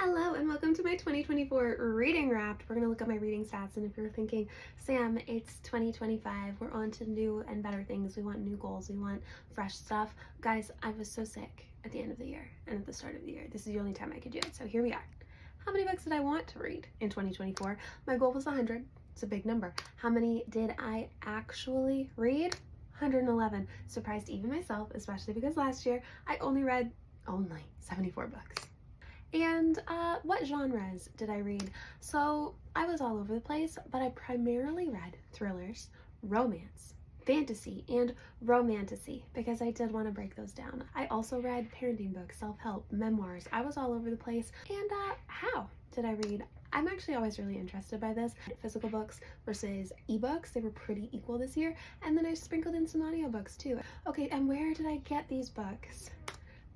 Hello and welcome to my 2024 Reading Wrapped. We're going to look at my reading stats, and if you're thinking, Sam, it's 2025, we're on to new and better things, we want new goals, we want fresh stuff. Guys, I was so sick at the end of the year and at the start of the year. This is the only time I could do it, so here we are. How many books did I want to read in 2024? My goal was 100. It's a big number. How many did I actually read? 111. Surprised even myself, especially because last year I only read 74 books. And what genres did I read? So I was all over the place, but I primarily read thrillers, romance, fantasy, and romantasy because I did want to break those down. I also read parenting books, self-help, memoirs. I was all over the place. And how did I read? I'm actually always really interested by this. Physical books versus ebooks, they were pretty equal this year. And then I sprinkled in some audiobooks too. Okay, and where did I get these books?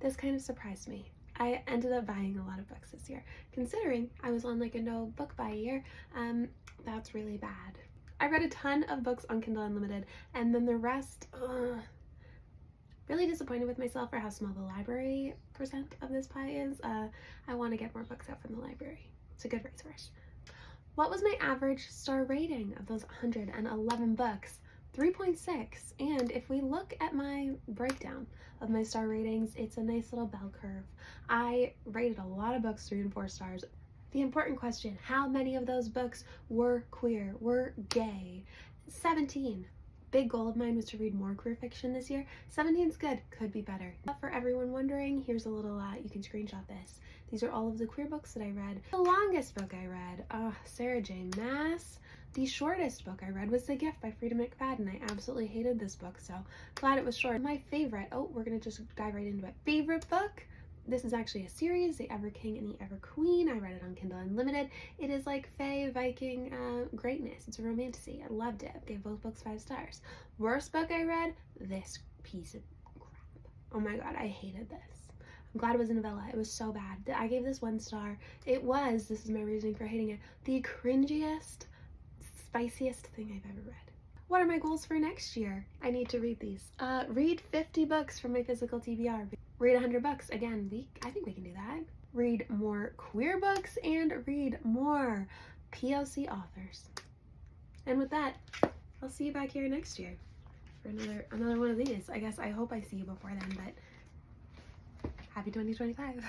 This kind of surprised me. I ended up buying a lot of books this year. Considering I was on like a no book buy year, that's really bad. I read a ton of books on Kindle Unlimited, and then the rest, really disappointed with myself for how small the library percent of this pie is. I want to get more books out from the library. It's a good resource. What was my average star rating of those 111 books? 3.6. And if we look at my breakdown of my star ratings, it's a nice little bell curve. I rated a lot of books 3 and 4 stars. The important question, how many of those books were queer, were gay? 17. Big goal of mine was to read more queer fiction this year. 17's good, could be better. But for everyone wondering, here's a little, you can screenshot this. These are all of the queer books that I read. The longest book I read, Sarah J. Maas. The shortest book I read was The Gift by Freida McFadden. I absolutely hated this book, so glad it was short. My favorite, we're gonna just dive right into it. Favorite book? This is actually a series, The Ever King and the Ever Queen. I read it on Kindle Unlimited. It is like Fae Viking greatness. It's a romantasy. I loved it. I gave both books 5 stars. Worst book I read? This piece of crap. Oh my god, I hated this. I'm glad it was a novella. It was so bad. I gave this 1 star. It was, this is my reasoning for hating it, the cringiest, spiciest thing I've ever read. What are my goals for next year? I need to read these. Read 50 books from my physical TBR. Read 100 books. Again, I think we can do that. Read more queer books and read more POC authors. And with that, I'll see you back here next year for another one of these. I hope I see you before then, but happy 2025.